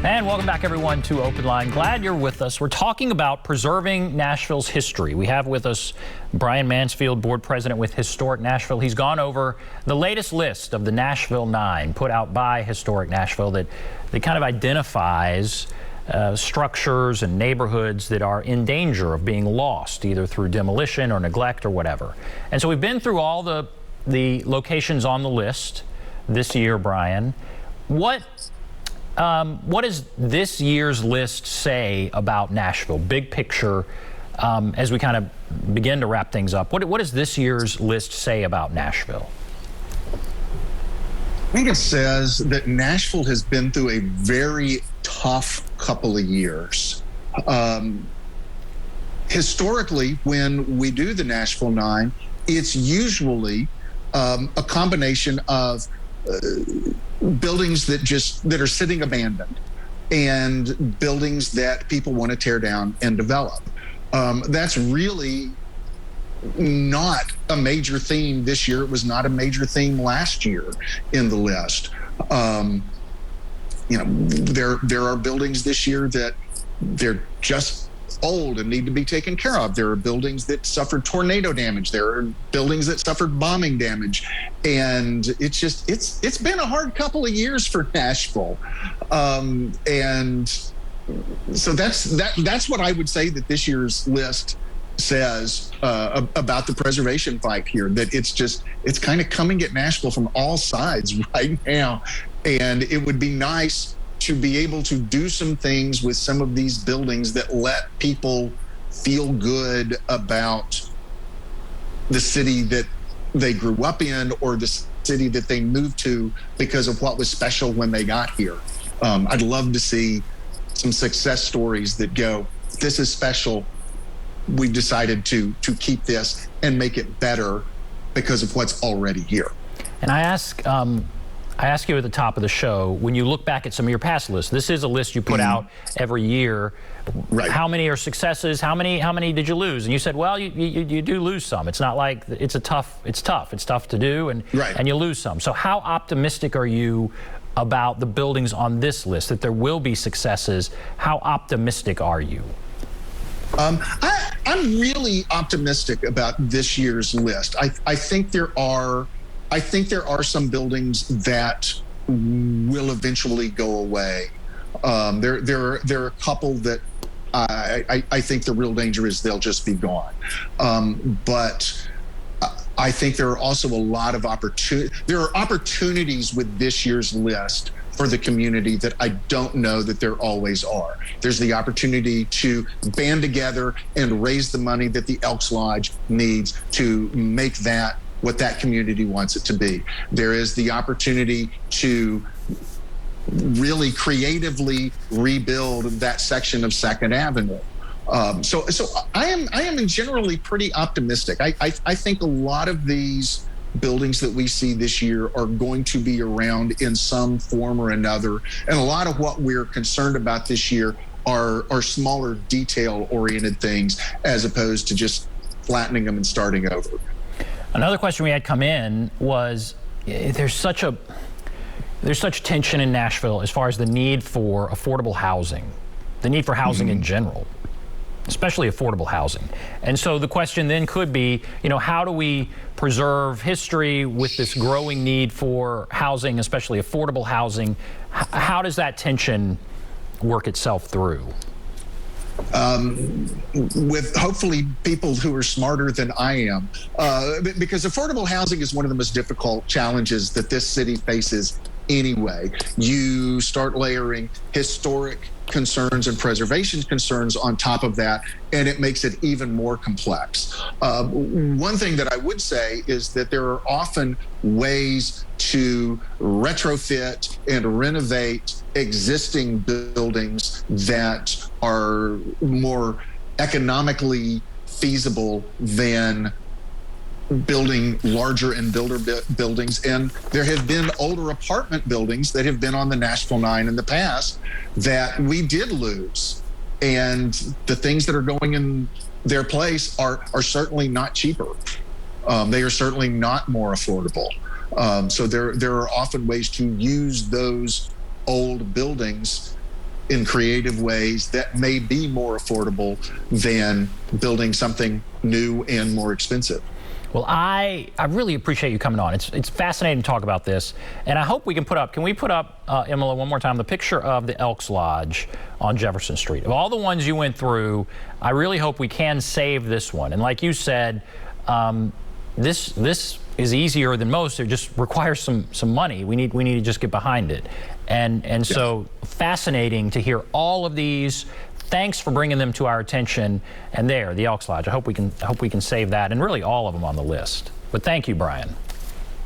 And welcome back, everyone, to Open Line. Glad you're with us. We're talking about preserving Nashville's history. We have with us Brian Mansfield, board president with Historic Nashville. He's gone over the latest list of the Nashville Nine put out by Historic Nashville that kind of identifies structures and neighborhoods that are in danger of being lost, either through demolition or neglect or whatever. And so we've been through all the locations on the list this year, Brian. What does this year's list say about Nashville? Big picture, as we kind of begin to wrap things up. What does this year's list say about Nashville? I think it says that Nashville has been through a very tough couple of years. Historically, when we do the Nashville Nine, it's usually a combination of buildings that are sitting abandoned and buildings that people want to tear down and develop. That's really not a major theme this year. It was not a major theme last year in the list. There are buildings this year that they're just old and need to be taken care of. There are buildings that suffered tornado damage. There are buildings that suffered bombing damage. And it's been a hard couple of years for Nashville. And so that's what I would say that this year's list says about the preservation fight here, that it's kind of coming at Nashville from all sides right now. And it would be nice to be able to do some things with some of these buildings that let people feel good about the city that they grew up in or the city that they moved to because of what was special when they got here. I'd love to see some success stories that go, this is special. We've decided to keep this and make it better because of what's already here. And I ask you at the top of the show, when you look back at some of your past lists, this is a list you put out every year. Right. How many are successes? How many did you lose? And you said, well, you do lose some. It's not like it's tough to do, and right. And you lose some. So how optimistic are you about the buildings on this list, that there will be successes? How optimistic are you? I'm really optimistic about this year's list. I think there are some buildings that will eventually go away. There are a couple that I think the real danger is they'll just be gone. But I think there are also a lot of opportunities with this year's list for the community that I don't know that there always are. There's the opportunity to band together and raise the money that the Elks Lodge needs to make that what that community wants it to be. There is the opportunity to really creatively rebuild that section of 2nd Avenue. So I am generally pretty optimistic. I think a lot of these buildings that we see this year are going to be around in some form or another. And a lot of what we're concerned about this year are smaller detail-oriented things as opposed to just flattening them and starting over. Another question we had come in was, there's such tension in Nashville as far as the need for affordable housing, the need for housing in general, especially affordable housing. And so the question then could be, how do we preserve history with this growing need for housing, especially affordable housing? How does that tension work itself through? With hopefully people who are smarter than I am, because affordable housing is one of the most difficult challenges that this city faces anyway. You start layering historic concerns and preservation concerns on top of that, and it makes it even more complex. One thing that I would say is that there are often ways to retrofit and renovate existing buildings that are more economically feasible than building larger and buildings. And there have been older apartment buildings that have been on the Nashville Nine in the past that we did lose. And the things that are going in their place are certainly not cheaper. They are certainly not more affordable. So there are often ways to use those old buildings in creative ways that may be more affordable than building something new and more expensive. Well, I really appreciate you coming on. It's fascinating to talk about this, and I hope we can put up, Imola, one more time, the picture of the Elks Lodge on Jefferson Street. Of all the ones you went through, I really hope we can save this one. And like you said, this is easier than most. It just requires some money. We need to just get behind it. And so fascinating to hear all of these. Thanks for bringing them to our attention. And there, the Elks Lodge. I hope we can save that, and really all of them on the list. But thank you, Brian.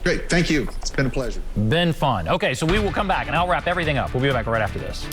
Great, thank you. It's been a pleasure. Been fun. Okay, so we will come back, and I'll wrap everything up. We'll be back right after this.